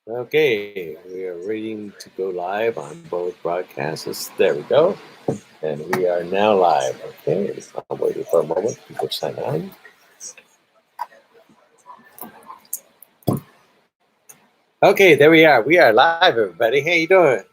Okay, we are ready to go live on both broadcasts. There we go. And we are now live. Okay, I'm waiting for a moment. People sign on. Okay, there we are. We are live, everybody. How you doing?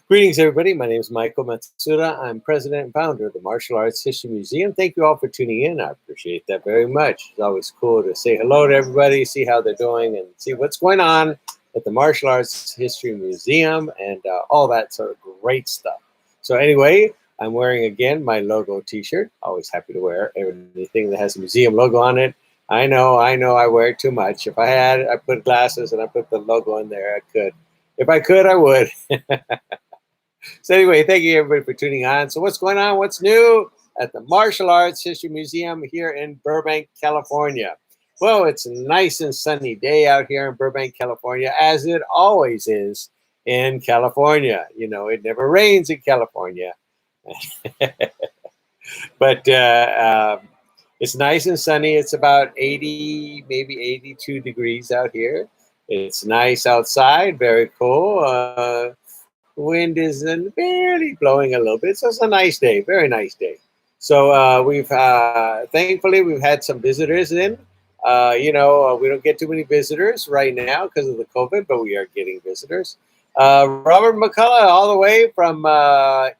Greetings, everybody. My name is Michael Matsuda. I'm president and founder of the Martial Arts History Museum. Thank you all for tuning in. I appreciate that very much. It's always cool to say hello to everybody, see how they're doing, and see what's going on at the Martial Arts History Museum and all that sort of great stuff. So, anyway, I'm wearing again my logo T-shirt. Always happy to wear anything that has a museum logo on it. I know, I wear it too much. If I put glasses and I put the logo in there, I could. If I could, I would. So anyway, thank you everybody for tuning on. So what's going on? What's new at the Martial Arts History Museum here in Burbank, California? Well, it's a nice and sunny day out here in Burbank, California, as it always is in California. You know, it never rains in California. But it's nice and sunny. It's about 80, maybe 82 degrees out here. It's nice outside, very cool. Wind is barely blowing a little bit, so it's a nice day, very nice day. So we've thankfully we've had some visitors in. We don't get too many visitors right now because of the COVID, but we are getting visitors. Robert McCullough, all the way from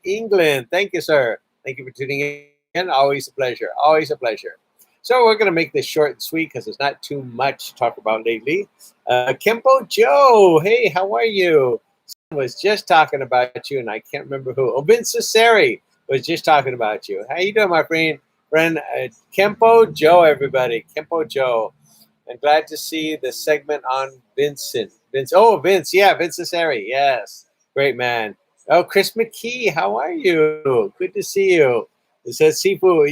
England. Thank you, sir. Thank you for tuning in. Always a pleasure. Always a pleasure. So we're going to make this short and sweet because there's not too much to talk about lately. Kempo Joe, hey, how are you? Was just talking about you, and I can't remember who. Oh, Vince Cesari was just talking about you. How you doing, my friend? Kempo Joe, everybody. Kempo Joe. I'm glad to see the segment on Vincent. Vince. Yeah, Vince Cesari. Yes, great man. Oh, Chris McKee, how are you? Good to see you. It says Sifu.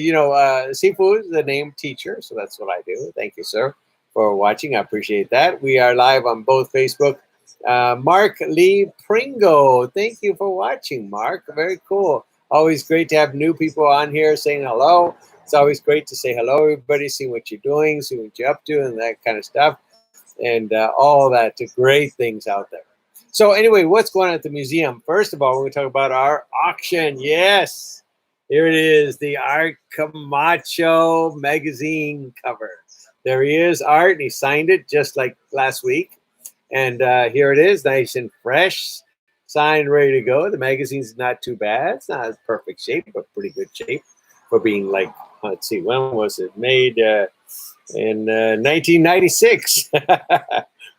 Sifu is the name teacher, so that's what I do. Thank you, sir, for watching. I appreciate that. We are live on both Facebook. Mark Lee Pringo, thank you for watching, Mark. Very cool. Always great to have new people on here saying hello. It's always great to say hello, everybody, see what you're doing, see what you're up to, and that kind of stuff, and all that great things out there. So, anyway, what's going on at the museum? First of all, we're going to talk about our auction. Yes, here it is, the Art Camacho magazine cover. There he is, Art, and he signed it just like last week. And here it is, nice and fresh, signed, ready to go. The magazine's not too bad. It's not a perfect shape, but pretty good shape for being like, let's see, when was it? Made in 1996,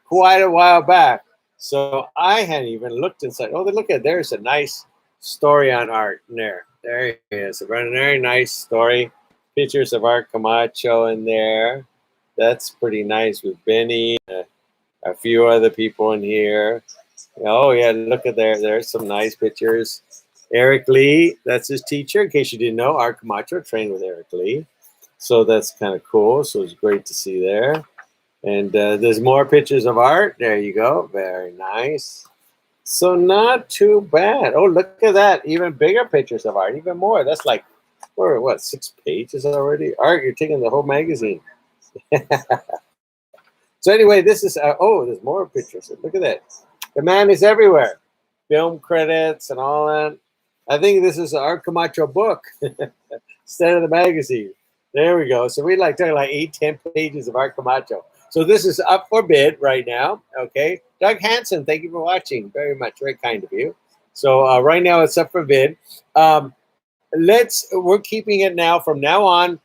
quite a while back. So I hadn't even looked inside. Oh, look at, there's a nice story on Art in there. There he is, a very nice story. Pictures of Art Camacho in there. That's pretty nice with Benny. A few other people in here. Oh yeah, look at there. There's some nice pictures. Eric Lee, that's his teacher. In case you didn't know, Art Camacho trained with Eric Lee, so that's kind of cool. So it's great to see there. And there's more pictures of Art. There you go. Very nice. So not too bad. Oh, look at that. Even bigger pictures of Art. Even more. That's like, what, 6 pages already? Art, you're taking the whole magazine. So anyway, this is, there's more pictures. Look at that. The man is everywhere. Film credits and all that. I think this is an Art Camacho book instead of the magazine. There we go. So we talking like 8-10 pages of Art Camacho. So this is up for bid right now. Okay. Doug Hansen, thank you for watching. Very much. Very kind of you. So right now it's up for bid. We're keeping it now from now on,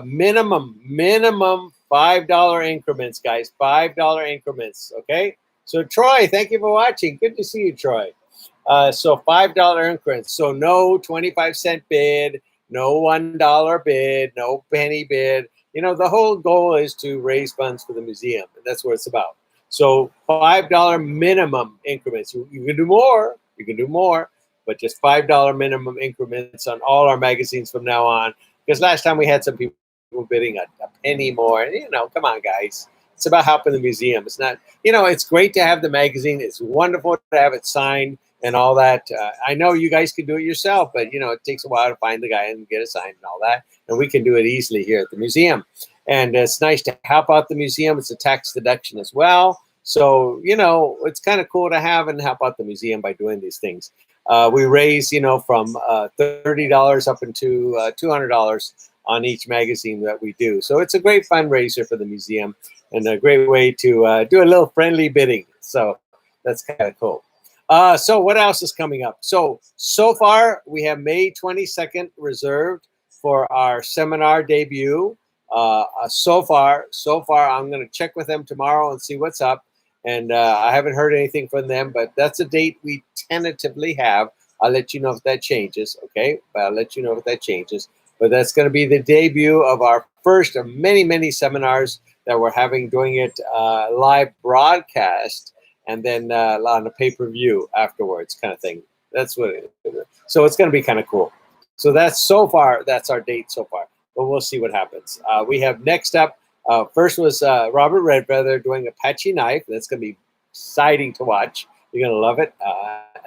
minimum $5 increments, guys. $5 increments. Okay. So Troy, thank you for watching. Good to see you, Troy. So $5 increments. So no 25-cent bid, no $1 bid, no penny bid. You know, the whole goal is to raise funds for the museum, and that's what it's about. So $5 minimum increments. You can do more. You can do more, but just $5 minimum increments on all our magazines from now on. Because last time we had some people bidding a penny more. You know, come on, guys. It's about helping the museum. It's not, it's great to have the magazine. It's wonderful to have it signed and all that. I know you guys can do it yourself, but, it takes a while to find the guy and get it signed and all that. And we can do it easily here at the museum. And it's nice to help out the museum. It's a tax deduction as well. So, it's kind of cool to have and help out the museum by doing these things. We raise, from $30 up into $200 on each magazine that we do. So it's a great fundraiser for the museum and a great way to do a little friendly bidding. So that's kind of cool. So what else is coming up? So far we have May 22nd reserved for our seminar debut. So far, I'm going to check with them tomorrow and see what's up. And I haven't heard anything from them, but that's a date we tentatively have. I'll let you know if that changes, okay? But I'll let you know if that changes. But that's going to be the debut of our first of many, many seminars that we're having, doing it live broadcast and then on a pay-per-view afterwards, kind of thing. That's what it is. So it's going to be kind of cool. So that's our date so far. But we'll see what happens. We have next up, first was Robert Redfeather doing Apache Knife. That's going to be exciting to watch. You're going to love it.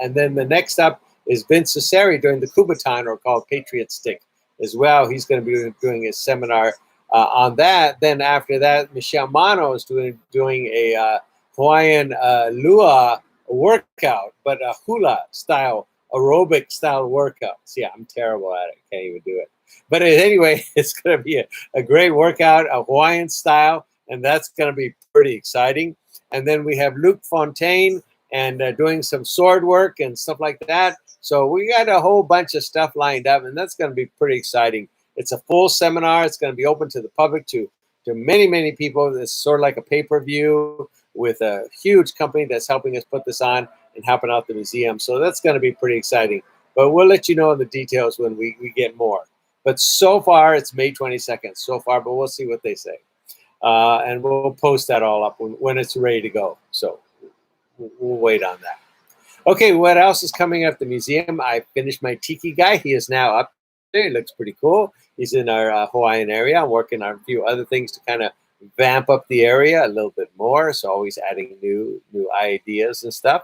And then the next up is Vince Cesari doing the Kubotan, or called Patriot Stick as well. He's going to be doing a seminar on that. Then after that, Michelle Mano is doing a Hawaiian Lua workout, but a hula style, aerobic style workout. See, I'm terrible at it. Can't even do it. But anyway, it's going to be a great workout, a Hawaiian style, and that's going to be pretty exciting. And then we have Luc Fontaine and doing some sword work and stuff like that. So we got a whole bunch of stuff lined up, and that's going to be pretty exciting. It's a full seminar. It's going to be open to the public, to many, many people. It's sort of like a pay-per-view with a huge company that's helping us put this on and helping out the museum. So that's going to be pretty exciting. But we'll let you know the details when we get more. But so far, it's May 22nd so far, but we'll see what they say. And we'll post that all up when it's ready to go. So we'll wait on that. Okay, what else is coming up at the museum? I finished my tiki guy. He is now up there. He looks pretty cool. He's in our Hawaiian area. I'm working on a few other things to kind of vamp up the area a little bit more. So always adding new ideas and stuff.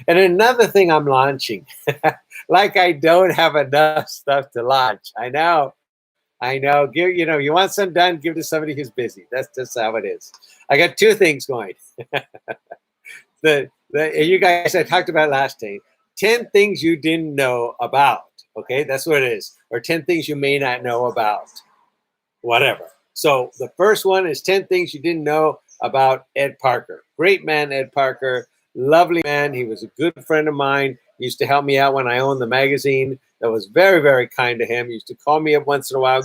And another thing I'm launching, like I don't have enough stuff to launch. I know. You want something done, give it to somebody who's busy. That's just how it is. I got two things going. You guys, I talked about last time, 10 things you didn't know about. Okay, that's what it is. Or 10 things you may not know about. Whatever. So the first one is 10 things you didn't know about Ed Parker. Great man, Ed Parker. Lovely man. He was a good friend of mine. He used to help me out when I owned the magazine. That was very, very kind to him. He used to call me up once in a while.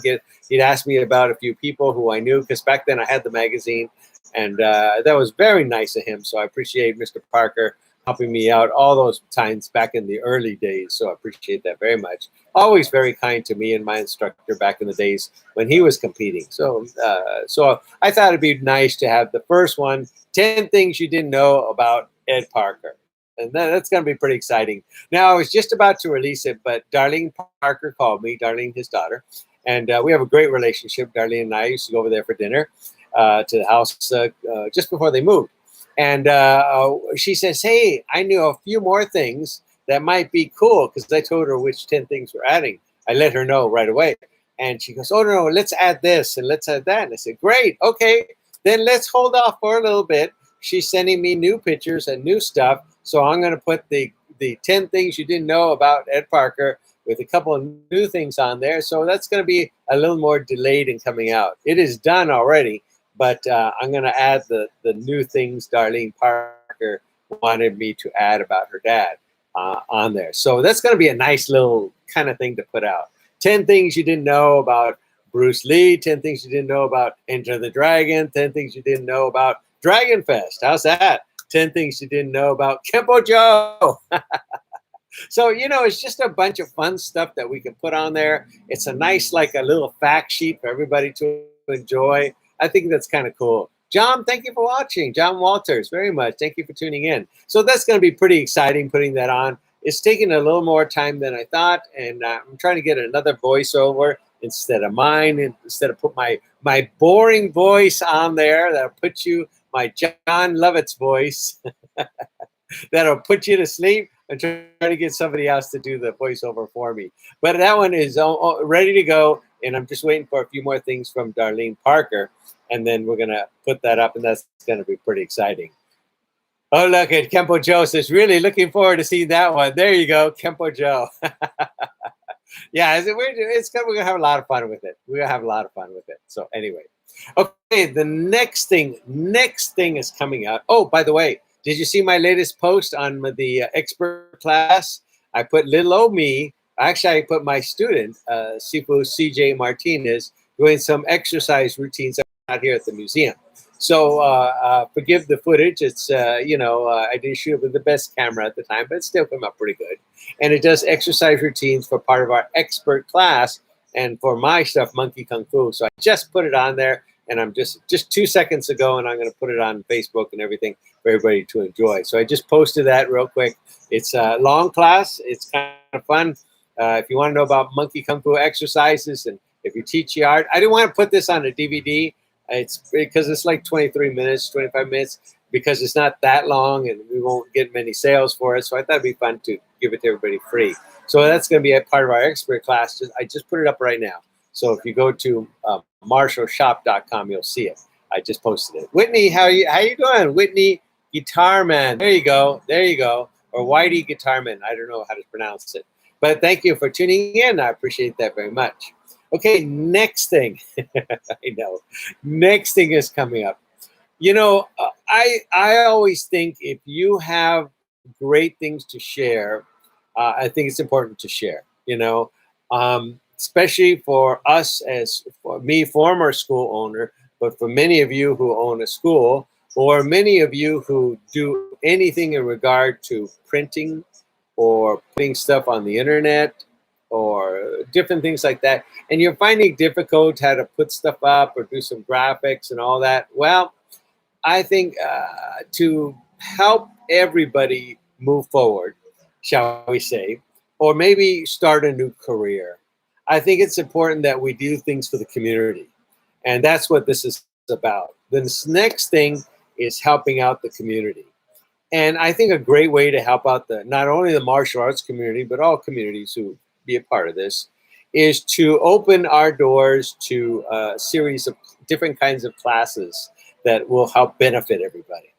He'd ask me about a few people who I knew, because back then I had the magazine. And that was very nice of him. So I appreciate Mr. Parker helping me out all those times back in the early days. So I appreciate that very much. Always very kind to me and my instructor back in the days when he was competing. So I thought it'd be nice to have the first one, 10 things you didn't know about Ed Parker. And that's going to be pretty exciting. Now, I was just about to release it, but Darlene Parker called me, Darlene, his daughter. And we have a great relationship. Darlene and I used to go over there for dinner to the house just before they moved. And she says, hey, I knew a few more things that might be cool, because I told her which 10 things we're adding. I let her know right away. And she goes, oh, no, let's add this and let's add that. And I said, great. Okay, then let's hold off for a little bit. She's sending me new pictures and new stuff. So I'm going to put the 10 things you didn't know about Ed Parker with a couple of new things on there. So that's going to be a little more delayed in coming out. It is done already, but I'm going to add the new things Darlene Parker wanted me to add about her dad on there. So that's going to be a nice little kind of thing to put out. 10 things you didn't know about Bruce Lee, 10 things you didn't know about Enter the Dragon, 10 things you didn't know about Dragon Fest. How's that? 10 things you didn't know about Kempo Joe. So, it's just a bunch of fun stuff that we can put on there. It's a nice, like a little fact sheet for everybody to enjoy. I think that's kind of cool. John, thank you for watching. John Walters, very much. Thank you for tuning in. So that's going to be pretty exciting putting that on. It's taking a little more time than I thought, and I'm trying to get another voiceover instead of mine, and instead of put my boring voice on there. That'll put you, my John Lovitz voice, that'll put you to sleep. I'm trying to get somebody else to do the voiceover for me. But that one is ready to go, and I'm just waiting for a few more things from Darlene Parker, and then we're going to put that up, and that's going to be pretty exciting. Oh, look at Kempo Joe says, really looking forward to seeing that one. There you go, Kempo Joe. Yeah, we're gonna have a lot of fun with it. We're gonna have a lot of fun with it. So anyway, okay, the next thing is coming out. Oh, by the way, did you see my latest post on the expert class? I put little old me. Actually, I put my student, Sifu CJ Martinez, doing some exercise routines out here at the museum. So forgive the footage. It's I didn't shoot it with the best camera at the time, but it still came out pretty good. And it does exercise routines for part of our expert class and for my stuff, Monkey Kung Fu. So I just put it on there, and I'm just 2 seconds ago, and I'm going to put it on Facebook and everything for everybody to enjoy. So I just posted that real quick. It's a long class. It's kind of fun. If you want to know about Monkey Kung Fu exercises, and if you teach the art, I didn't want to put this on a DVD. It's because it's like 23 minutes, 25 minutes, because it's not that long and we won't get many sales for it. So I thought it'd be fun to give it to everybody free. So that's going to be a part of our expert class. I just put it up right now. So if you go to marshallshop.com, you'll see it. I just posted it. Whitney, how you doing? Whitney Guitar Man. There you go. There you go. Or Whitey Guitar Man. I don't know how to pronounce it. But thank you for tuning in. I appreciate that very much. Okay, next thing. I know. Next thing is coming up. I always think if you have great things to share, I think it's important to share. Especially for us, for me, former school owner, but for many of you who own a school, or many of you who do anything in regard to printing or putting stuff on the internet or different things like that, and you're finding it difficult how to put stuff up or do some graphics and all that. Well, I think to help everybody move forward, shall we say, or maybe start a new career, I think it's important that we do things for the community. And that's what this is about. This next thing is helping out the community. And I think a great way to help out not only the martial arts community, but all communities who be a part of this, is to open our doors to a series of different kinds of classes that will help benefit everybody.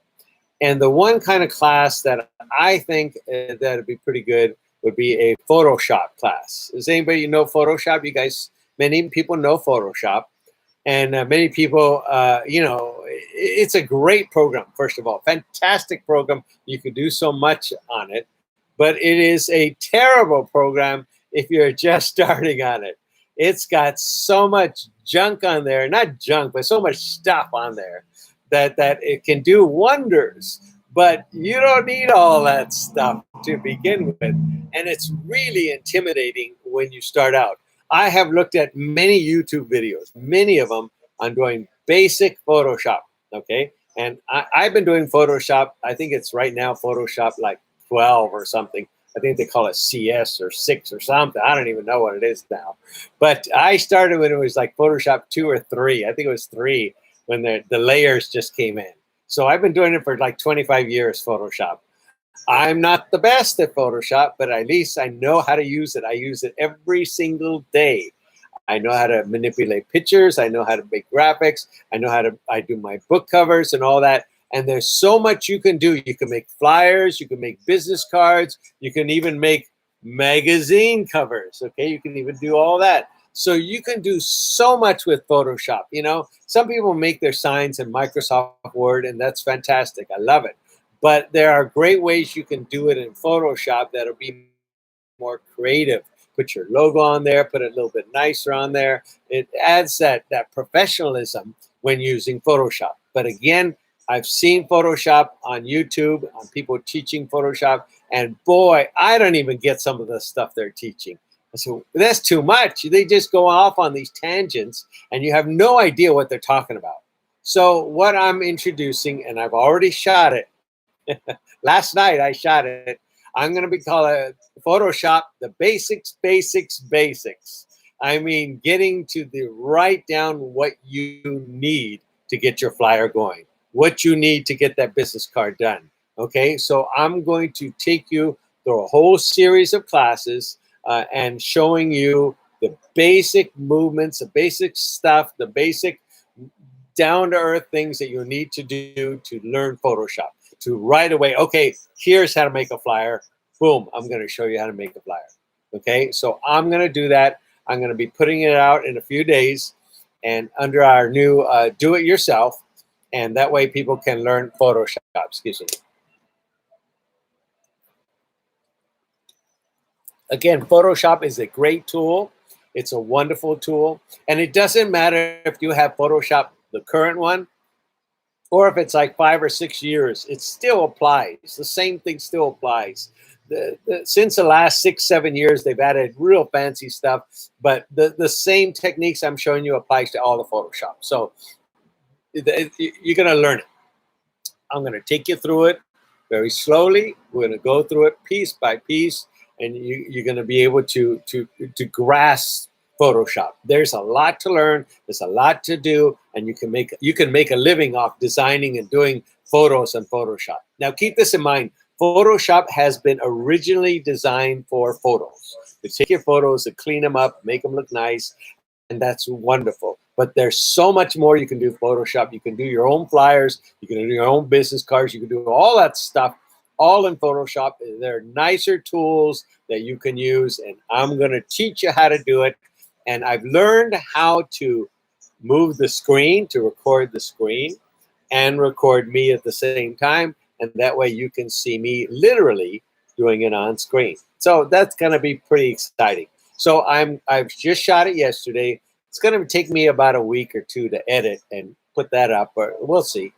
And the one kind of class that I think that would be pretty good would be a Photoshop class. Does anybody know Photoshop? You guys, many people know Photoshop. And many people, it's a great program, first of all. Fantastic program. You could do so much on it. But it is a terrible program if you're just starting on it. It's got so much junk on there, not junk, but so much stuff on there that it can do wonders. But you don't need all that stuff to begin with. And it's really intimidating when you start out. I have looked at many YouTube videos, many of them on doing basic Photoshop, okay? And I've been doing Photoshop, I think it's right now Photoshop like 12 or something. I think they call it CS or 6 or something. I don't even know what it is now. But I started when it was like Photoshop 2 or 3. I think it was 3 when the layers just came in. So I've been doing it for like 25 years, Photoshop. I'm not the best at Photoshop, but at least I know how to use it. I use it every single day. I know how to manipulate pictures. I know how to make graphics. I do my book covers and all that. And there's so much you can do. You can make flyers. You can make business cards. You can even make magazine covers. Okay, you can even do all that. So you can do so much with Photoshop. Some people make their signs in Microsoft Word, and that's fantastic. I love it. But there are great ways you can do it in Photoshop that'll be more creative. Put your logo on there, put it a little bit nicer on there. It adds that professionalism when using Photoshop. But again, I've seen Photoshop on YouTube, on people teaching Photoshop, and boy, I don't even get some of the stuff they're teaching. So that's too much. They just go off on these tangents, and you have no idea what they're talking about. So what I'm introducing, and I've already shot it, last night I shot it. I'm going to be calling Photoshop the basics. I mean, getting to write down what you need to get your flyer going, what you need to get that business card done. Okay, so I'm going to take you through a whole series of classes and showing you the basic movements, the basic stuff, the basic down-to-earth things that you need to do to learn Photoshop. to right away, okay, here's how to make a flyer. Boom, I'm going to show you how to make a flyer. Okay, so I'm going to do that. I'm going to be putting it out in a few days and under our new do-it-yourself, and that way people can learn Photoshop. Excuse me. Again, Photoshop is a great tool. It's a wonderful tool. And it doesn't matter if you have Photoshop, the current one, or if it's like 5 or 6 years, it still applies. The same thing still applies. Since the last 6, 7 years, they've added real fancy stuff, but the same techniques I'm showing you applies to all the Photoshop. So you're going to learn it. I'm going to take you through it very slowly. We're going to go through it piece by piece, and you're going to be able to grasp Photoshop. There's a lot to learn. There's a lot to do, and you can make a living off designing and doing photos in Photoshop. Now, keep this in mind. Photoshop has been originally designed for photos. To take your photos and clean them up, make them look nice, and that's wonderful. But there's so much more you can do with Photoshop. You can do your own flyers. You can do your own business cards. You can do all that stuff all in Photoshop. There are nicer tools that you can use, and I'm going to teach you how to do it. And I've learned how to move the screen to record the screen and record me at the same time. And that way you can see me literally doing it on screen. So that's going to be pretty exciting. So I've just shot it yesterday. It's going to take me about a week or two to edit and put that up, or we'll see,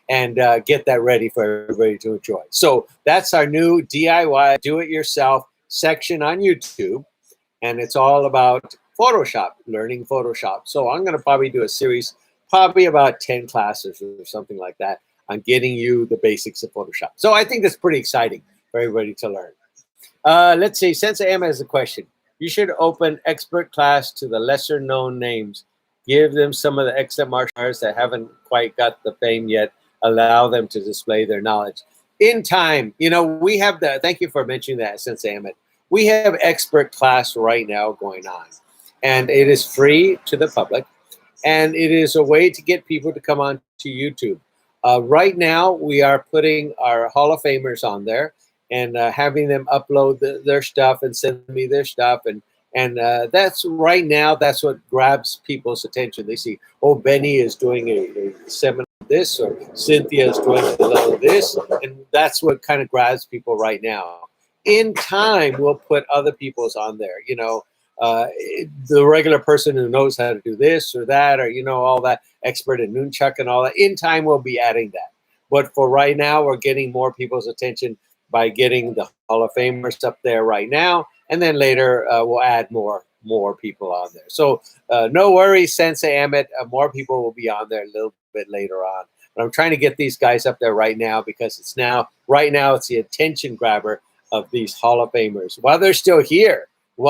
and get that ready for everybody to enjoy. So that's our new DIY, do-it-yourself section on YouTube, and it's all about Photoshop, learning Photoshop. So I'm going to probably do a series, probably about 10 classes or something like that, on getting you the basics of Photoshop. So I think that's pretty exciting for everybody to learn. Let's see, Sensei Emma has a question. You should open expert class to the lesser known names. Give them some of the excellent martial artists that haven't quite got the fame yet. Allow them to display their knowledge. In time, we have thank you for mentioning that, Sensei Emmett. We have expert class right now going on, and it is free to the public, and it is a way to get people to come on to YouTube. Right now, we are putting our Hall of Famers on there and having them upload their stuff and send me their stuff. And that's right now, that's what grabs people's attention. They see, oh, Benny is doing a seminar on this, or Cynthia is doing a little this. And that's what kind of grabs people right now. In time, we'll put other people's on there, the regular person who knows how to do this or that, or, all that expert in nunchuck and all that. In time, we'll be adding that. But for right now, we're getting more people's attention by getting the Hall of Famers up there right now. And then later, we'll add more people on there. So no worries, Sensei Emmett. More people will be on there a little bit later on. But I'm trying to get these guys up there right now because right now, it's the attention grabber of these Hall of Famers. While they're still here, we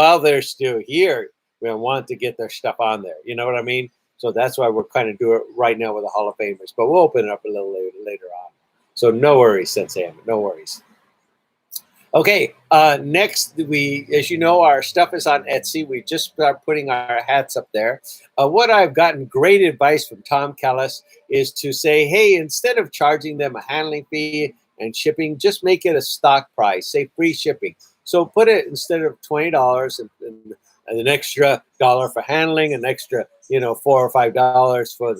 want to get their stuff on there. You know what I mean? So that's why we're kind of doing it right now with the Hall of Famers. But we'll open it up a little later on. So no worries, Sensei Emmett. No worries. Okay, next, as you know, our stuff is on Etsy. We just start putting our hats up there. What I've gotten great advice from Tom Callis is to say, hey, instead of charging them a handling fee and shipping, just make it a stock price, say free shipping. So put it, instead of $20 and an extra $1 for handling, an extra, $4 or $5 for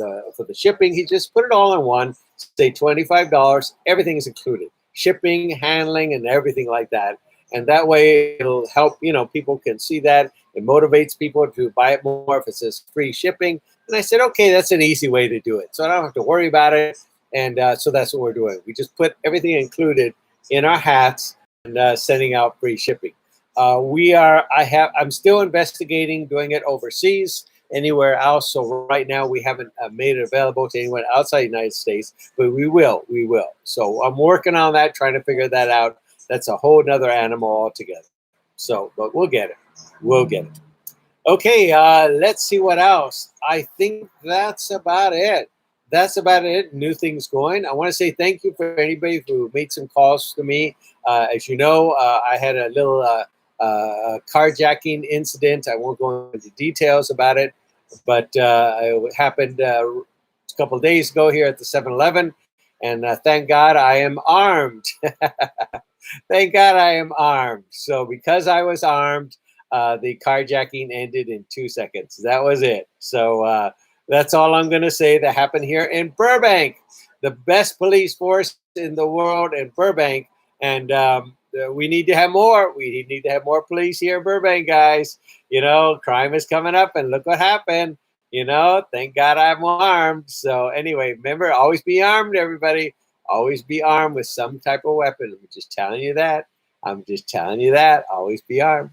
the shipping. He just put it all in one, say $25, everything is included. Shipping, handling, and everything like that. And that way it'll help, people can see that. It motivates people to buy it more if it says free shipping. And I said, okay, that's an easy way to do it. So I don't have to worry about it. And so that's what we're doing. We just put everything included in our hats and sending out free shipping. I'm still investigating doing it overseas, anywhere else. So right now we haven't made it available to anyone outside the United States, but we will. So I'm working on that, trying to figure that out. That's a whole nother animal altogether. So, but we'll get it. Okay, let's see what else. I think that's about it. New things going. I want to say thank you for anybody who made some calls to me. As you know, I had a little carjacking incident. I won't go into details about it, but it happened a couple of days ago here at the 7-Eleven, and thank God I am armed. Thank God I am armed. So because I was armed, the carjacking ended in 2 seconds. That was it. So that's all I'm going to say that happened here in Burbank, the best police force in the world in Burbank. And we need to have more. We need to have more police here in Burbank, guys. You know, crime is coming up, and look what happened. You know, thank God I'm armed. So anyway, remember, always be armed, everybody. Always be armed with some type of weapon. I'm just telling you that. I'm just telling you that. Always be armed.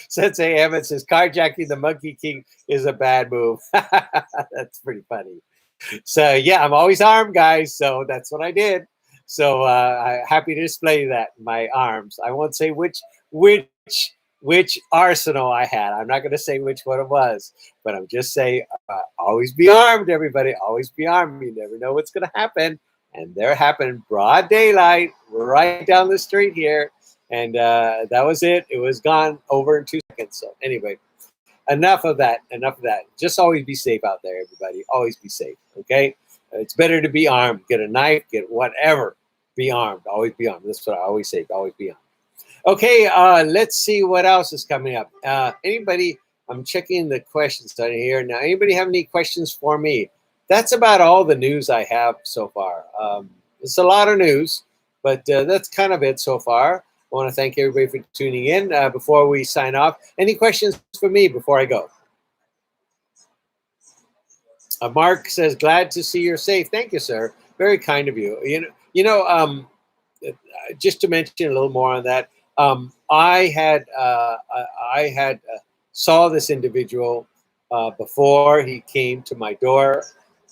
Sensei Emmett says carjacking the Monkey King is a bad move. That's pretty funny. So yeah, I'm always armed, guys. So that's what I did. So I'm happy to display that my arms. I won't say which which arsenal I had. I'm not going to say which one it was, but I'm just saying always be armed, everybody. Always be armed. You never know what's going to happen. And there happened broad daylight right down the street here. And that was it. It was gone over in 2 seconds. So anyway, enough of that. Enough of that. Just always be safe out there, everybody. Always be safe. Okay. It's better to be armed. Get a knife. Get whatever. Be armed. Always be armed. That's what I always say. Always be armed. Okay. Let's see what else is coming up. Anybody? I'm checking the questions on here now. Anybody have any questions for me? That's about all the news I have so far. It's a lot of news, but that's kind of it so far. I want to thank everybody for tuning in. Before we sign off, any questions for me before I go? Mark says, "Glad to see you're safe." Thank you, sir. Very kind of you. Just to mention a little more on that, I had saw this individual before he came to my door,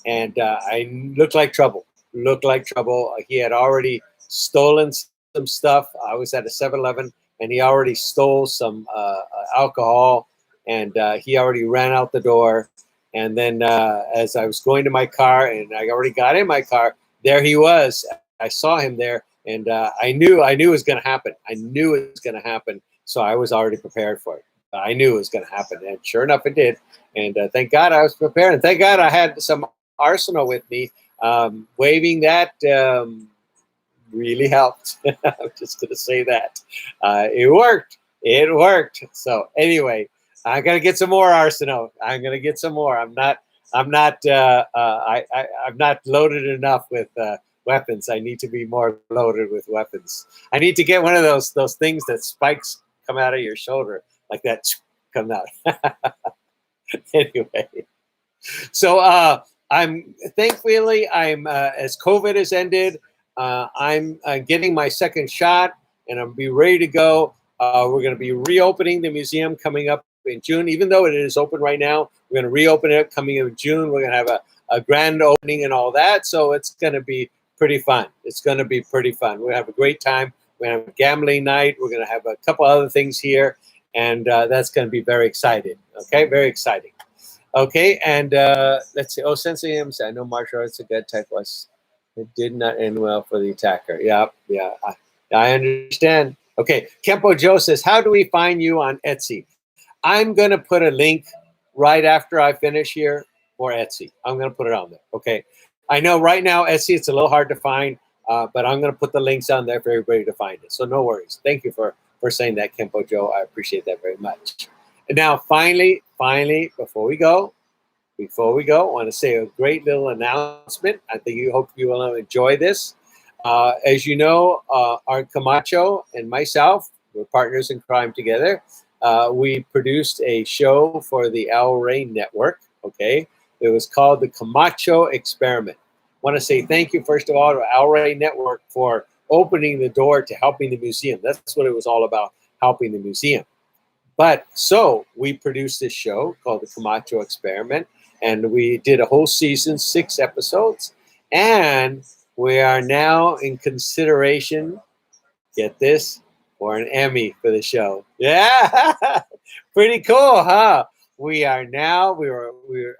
and I looked like trouble. Looked like trouble. He had already stolen some stuff. I was at a 7-Eleven, and he already stole some alcohol, and he already ran out the door. And then as I was going to my car, and I already got in my car, there he was. I saw him there, and I knew it was going to happen. I knew it was going to happen, so I was already prepared for it. I knew it was going to happen, and sure enough, it did. And thank God I was prepared, and thank God I had some arsenal with me. Waving that really helped. I'm just going to say that it worked. It worked. So anyway, I'm going to get some more arsenal. I'm going to get some more. I'm not loaded enough with weapons. I need to be more loaded with weapons. I need to get one of those things that spikes come out of your shoulder like that. Come out. Anyway, so I'm thankfully as COVID has ended, I'm getting my second shot, and I'm be ready to go. We're going to be reopening the museum coming up in June, even though it is open right now. We're going to reopen it coming in June. We're going to have a grand opening and all that. So it's going to be pretty fun. It's going to be pretty fun. We're going to have a great time. We're going to have a gambling night. We're going to have a couple other things here, and that's going to be very exciting. Okay, very exciting. Okay, and let's see. Oh, Sensei M said, I know martial arts are good type was. It did not end well for the attacker. Yeah. I understand. Okay, Kempo Joe says, how do we find you on Etsy? I'm going to put a link right after I finish here for Etsy. I'm going to put it on there. Okay. I know right now, Etsy, it's a little hard to find, but I'm going to put the links on there for everybody to find it. So no worries. Thank you for saying that, Kempo Joe. I appreciate that very much. And now, finally, before we go, I want to say a great little announcement. I think hope you will enjoy this. As you know, Art Camacho and myself, we're partners in crime together. We produced a show for the Al Ray Network. Okay, it was called the Camacho Experiment. I want to say thank you first of all to Al Ray Network for opening the door to helping the museum. That's what it was all about, helping the museum. But so we produced this show called the Camacho Experiment, and we did a whole season, 6 episodes, and we are now in consideration, get this, for an Emmy for the show. Yeah, pretty cool, huh? We are now,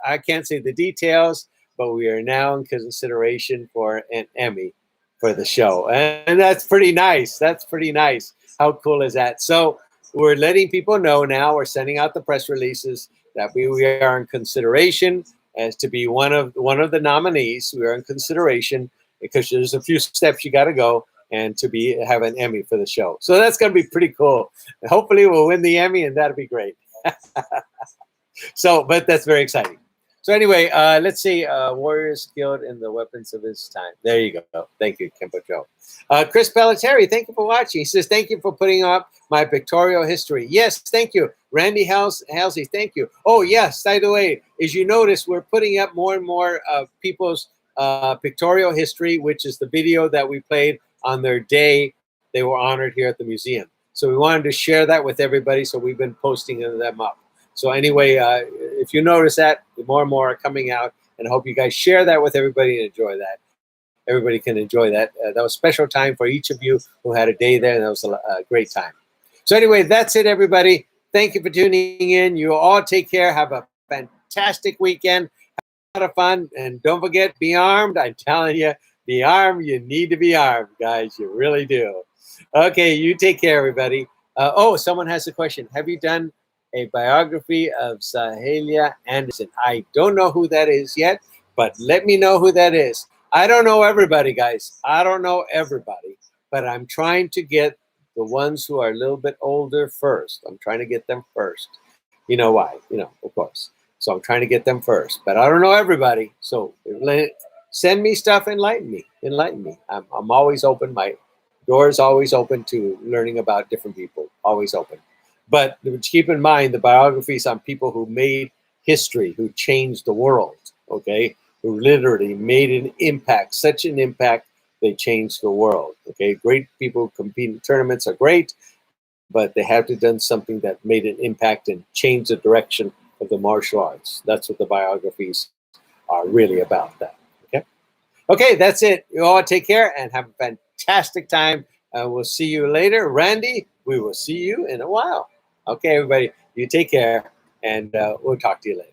I can't say the details, but we are now in consideration for an Emmy for the show. And that's pretty nice. That's pretty nice. How cool is that? So we're letting people know now, we're sending out the press releases that we are in consideration, as to be one of the nominees. We are in consideration because there's a few steps you got to go and to have an Emmy for the show. So that's going to be pretty cool. Hopefully we'll win the Emmy, and that'll be great. So, but that's very exciting. So anyway, let's see. Warrior skilled in the weapons of his time. There you go. Thank you, Kempo Joe. Chris Pelletieri, thank you for watching. He says, thank you for putting up my pictorial history. Yes, thank you. Randy Halsey, thank you. Oh, yes, by the way, as you notice, we're putting up more and more of people's pictorial history, which is the video that we played on their day they were honored here at the museum. So we wanted to share that with everybody, so we've been posting them up. So anyway, if you notice that, more and more are coming out, and I hope you guys share that with everybody and enjoy that. Everybody can enjoy that. That was special time for each of you who had a day there, and that was a great time. So anyway, that's it, everybody. Thank you for tuning in. You all take care. Have a fantastic weekend. Have a lot of fun, and don't forget, be armed. I'm telling you, be armed. You need to be armed, guys. You really do. Okay, you take care, everybody. Oh, someone has a question. Have you done a biography of Sahelia Anderson? I don't know who that is yet, but let me know who that is. I don't know everybody, guys. I don't know everybody, but I'm trying to get the ones who are a little bit older first. I'm trying to get them first. You know why? You know, of course. So I'm trying to get them first, but I don't know everybody. So send me stuff, enlighten me. Enlighten me. I'm always open. My door is always open to learning about different people. Always open. But keep in mind the biographies on people who made history, who changed the world, okay? Who literally made an impact, such an impact, they changed the world, okay? Great people who compete in tournaments are great, but they have to have done something that made an impact and changed the direction of the martial arts. That's what the biographies are really about, that, okay? Okay, that's it. You all take care and have a fantastic time. We'll see you later. Randy, we will see you in a while. Okay, everybody, you take care, and we'll talk to you later.